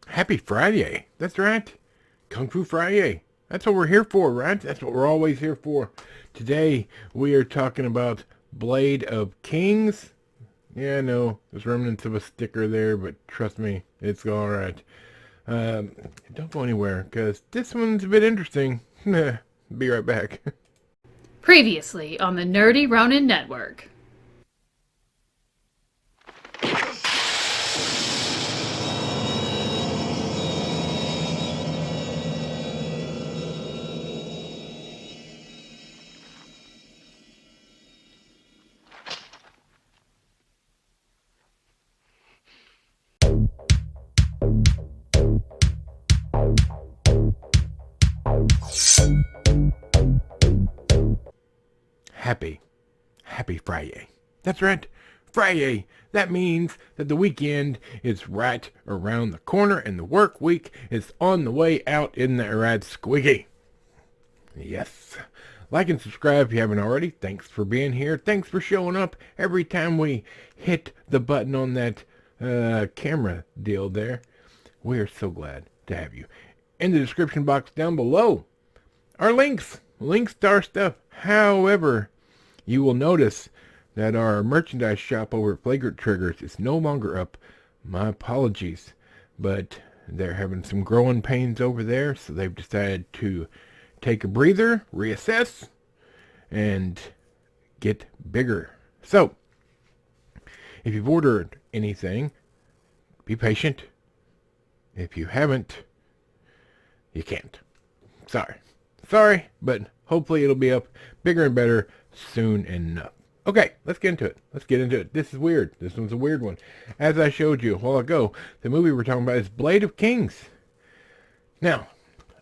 Happy Friday. That's right. Kung Fu Fri-Yay. That's what we're here for, right? That's what we're always here for. Today, we are talking about Blade of Kings. Yeah, I know. There's remnants of a sticker there, but trust me, it's alright. Um, don't go anywhere, because this one's a bit interesting. Be right back. Previously on the Nerdy Ronin Network. Happy Fri-Yay. That's right. Fri-Yay. That means that the weekend is right around the corner and the work week is on the way out, isn't that right, Squeaky? Yes. Like and subscribe if you haven't already. Thanks for being here. Thanks for showing up every time we hit the button on that camera deal there. We are so glad to have you. In the description box down below are links to our stuff. However, you will notice that our merchandise shop over at Flagrant Triggers is no longer up. My apologies, but they're having some growing pains over there, so they've decided to take a breather, reassess, and get bigger. So, if you've ordered anything, be patient. If you haven't, you can't. Sorry, but hopefully it'll be up bigger and better soon enough. Okay, let's get into it. This is weird. This one's a weird one. As I showed you a while ago, the movie we're talking about is Blade of Kings. Now,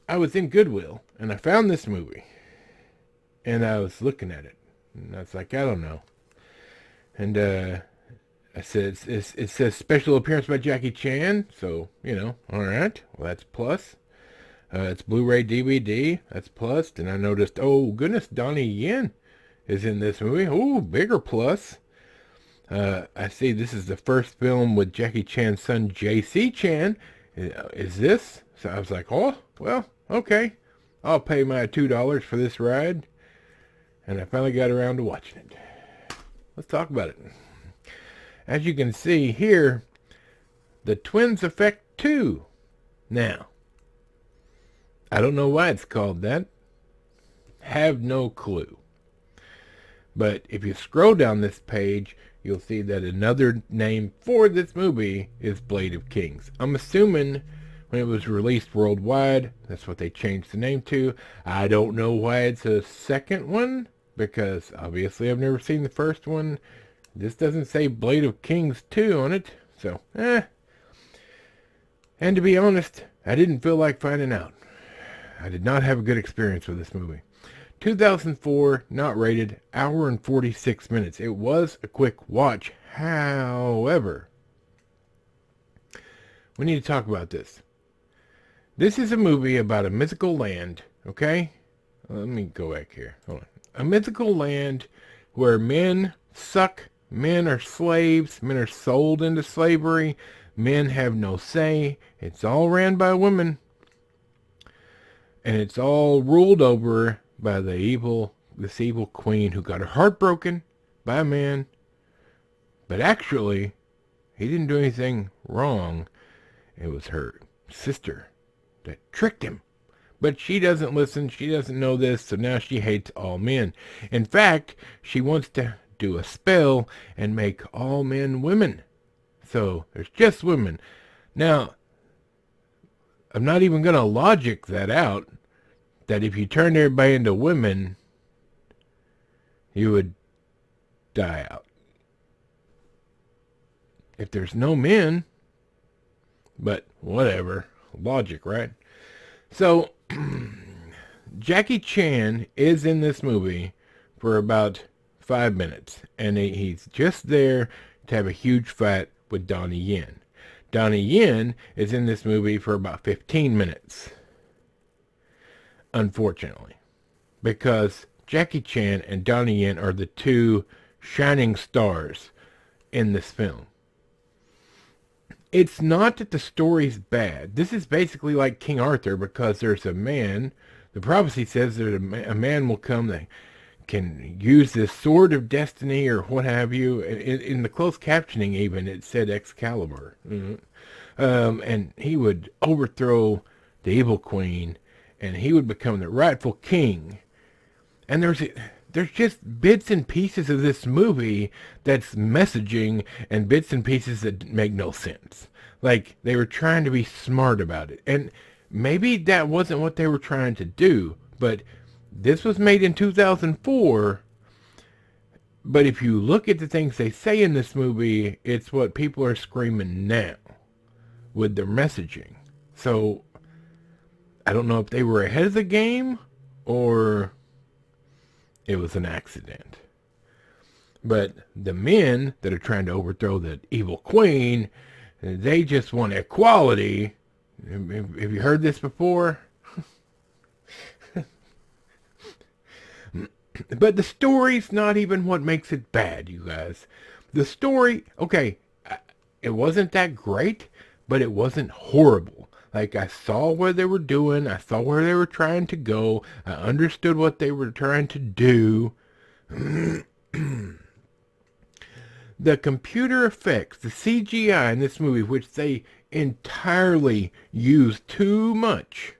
I was in Goodwill, and I found this movie. And I was looking at it. And I was like, I don't know. And I said, it says special appearance by Jackie Chan. So, alright. Well, that's plus. It's Blu-ray DVD. That's plus. Then I noticed, oh goodness, Donnie Yen is in this movie. Oh, bigger plus. I see this is the first film with Jackie Chan's son, J.C. Chan. Is this? So I was like, oh, well, okay. I'll pay my $2 for this ride. And I finally got around to watching it. Let's talk about it. As you can see here, the Twins Effect 2. Now, I don't know why it's called that. Have no clue. But if you scroll down this page, you'll see that another name for this movie is Blade of Kings. I'm assuming when it was released worldwide, that's what they changed the name to. I don't know why it's a second one, because obviously I've never seen the first one. This doesn't say Blade of Kings 2 on it, so, And to be honest, I didn't feel like finding out. I did not have a good experience with this movie. 2004, not rated, hour and 46 minutes. It was a quick watch. However, we need to talk about this. This is a movie about a mythical land, okay? Let me go back here. Hold on. A mythical land where men suck, men are slaves, men are sold into slavery, men have no say. It's all ran by women. And it's all ruled over by this evil queen who got her heart broken by a man. But actually, he didn't do anything wrong. It was her sister that tricked him. But she doesn't listen. She doesn't know this, so now she hates all men. In fact, she wants to do a spell and make all men women. So there's just women. Now, I'm not even going to logic that out, that if you turned everybody into women, you would die out. If there's no men, but whatever. Logic, right? So, Jackie Chan is in this movie for about 5 minutes, and he's just there to have a huge fight with Donnie Yen. Donnie Yen is in this movie for about 15 minutes. Unfortunately. Because Jackie Chan and Donnie Yen are the two shining stars in this film. it's not that the story's bad. This is basically like King Arthur because there's a man. The prophecy says that a man will come that can use this sword of destiny or what have you. In the closed captioning, even it said Excalibur, and he would overthrow the evil queen, and he would become the rightful king. And there's just bits and pieces of this movie that's messaging and bits and pieces that make no sense. Like they were trying to be smart about it. And maybe that wasn't what they were trying to do, but this was made in 2004. But if you look at the things they say in this movie, it's what people are screaming now with their messaging. So I don't know if they were ahead of the game or it was an accident. But the men that are trying to overthrow the evil queen, they just want equality. Have you heard this before? But the story's not even what makes it bad, you guys. The story, okay, it wasn't that great, but it wasn't horrible. Like, I saw what they were doing. I saw where they were trying to go. I understood what they were trying to do. The computer effects, the CGI in this movie, which they entirely use too much.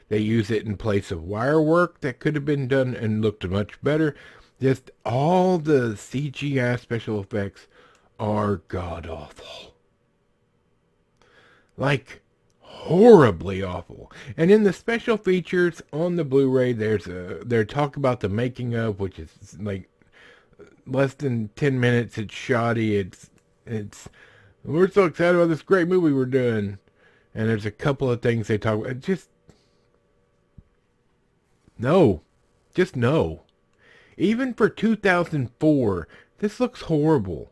They use it in place of wire work that could have been done and looked much better. Just all the CGI special effects are god-awful. Like, horribly awful. And in the special features on the Blu-ray, they're talk about the making of, which is like less than 10 minutes. It's shoddy. It's we're so excited about this great movie we're doing. And there's a couple of things they talk about. Just no. Just no. Even for 2004, this looks horrible.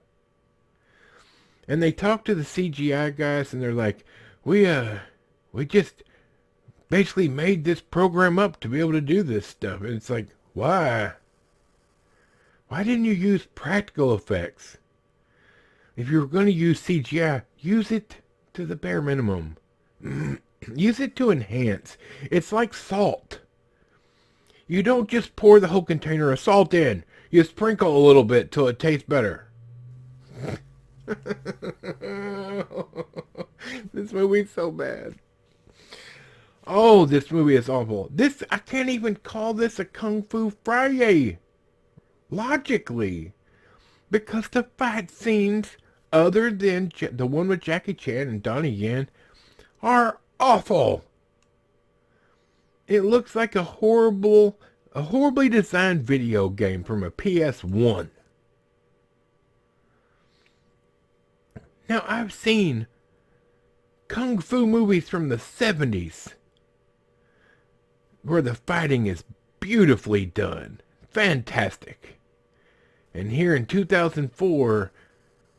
And they talk to the CGI guys and they're like, we just basically made this program up to be able to do this stuff. And it's like, why? Why didn't you use practical effects? If you're going to use CGI, use it to the bare minimum. Use it to enhance. It's like salt. You don't just pour the whole container of salt in. You sprinkle a little bit till it tastes better. This movie's so bad. Oh, this movie is awful. I can't even call this a Kung Fu Fri-Yay. Logically. Because the fight scenes, other than the one with Jackie Chan and Donnie Yen, are awful. It looks like a horribly designed video game from a PS1. Now, I've seen Kung Fu movies from the 70s where the fighting is beautifully done. Fantastic. And here in 2004,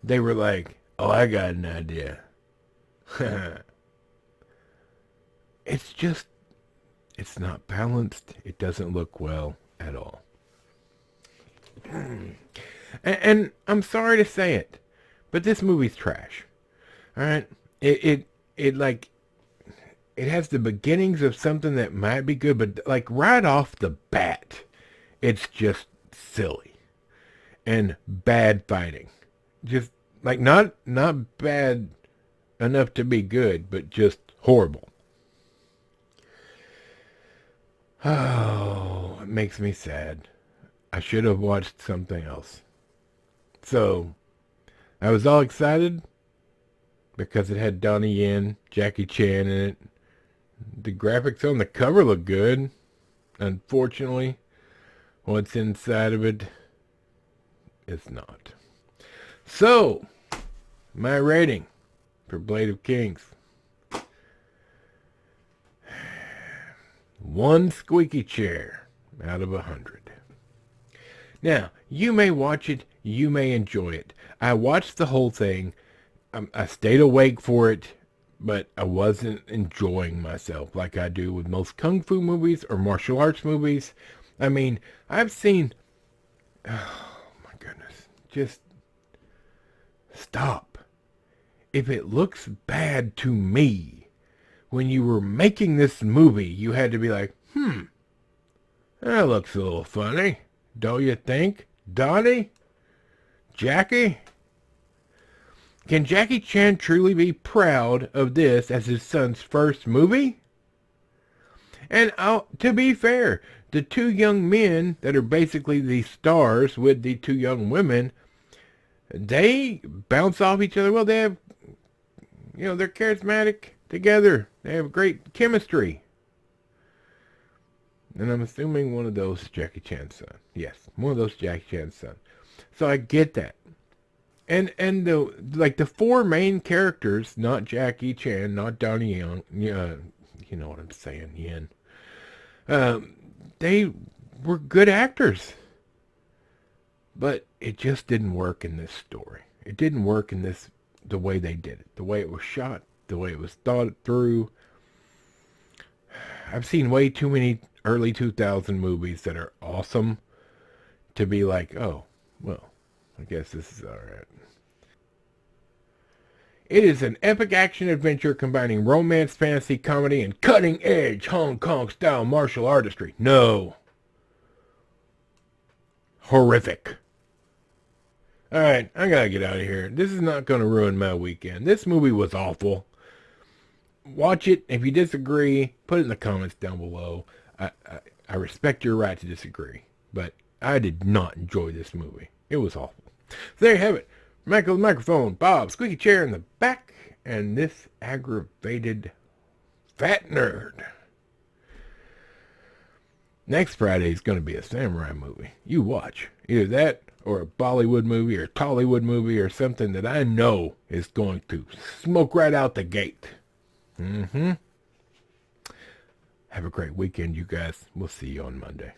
they were like, oh, I got an idea. It's not balanced. It doesn't look well at all. And I'm sorry to say it, but this movie's trash. All right? It has the beginnings of something that might be good, but like right off the bat, it's just silly and bad fighting. Just like not bad enough to be good, but just horrible. Oh, it makes me sad. I should have watched something else. So, I was all excited because it had Donnie Yen, Jackie Chan in it. The graphics on the cover look good. Unfortunately, what's inside of it is not. So, my rating for Blade of Kings. 1 squeaky chair out of 100. Now, you may watch it, you may enjoy it. I watched the whole thing. I stayed awake for it, but I wasn't enjoying myself like I do with most kung fu movies or martial arts movies. I mean, I've seen... Oh, my goodness. Just stop. if it looks bad to me, when you were making this movie, you had to be like, that looks a little funny. Don't you think, Donnie? Jackie? Can Jackie Chan truly be proud of this as his son's first movie? And to be fair, the two young men that are basically the stars with the two young women, they bounce off each other. Well, they have, they're charismatic together. They have great chemistry. And I'm assuming one of those Jackie Chan's son. Yes, one of those Jackie Chan's son. So I get that. And the four main characters, not Jackie Chan, not Donnie Young, you know what I'm saying, Yen. They were good actors. But it just didn't work in this story. It didn't work in the way they did it. The way it was shot, the way it was thought through. I've seen way too many early 2000 movies that are awesome to be like, oh, well, I guess this is alright. It is an epic action adventure combining romance, fantasy, comedy, and cutting-edge Hong Kong-style martial artistry. No. Horrific. Alright, I gotta get out of here. This is not gonna ruin my weekend. This movie was awful. Watch it. If you disagree, put it in the comments down below. I respect your right to disagree, but I did not enjoy this movie. It was awful. So there you have it. Michael's microphone, Bob, squeaky chair in the back, and this aggravated fat nerd. Next Friday is going to be a samurai movie. You watch. Either that or a Bollywood movie or a Tollywood movie or something that I know is going to smoke right out the gate. Have a great weekend, you guys. We'll see you on Monday.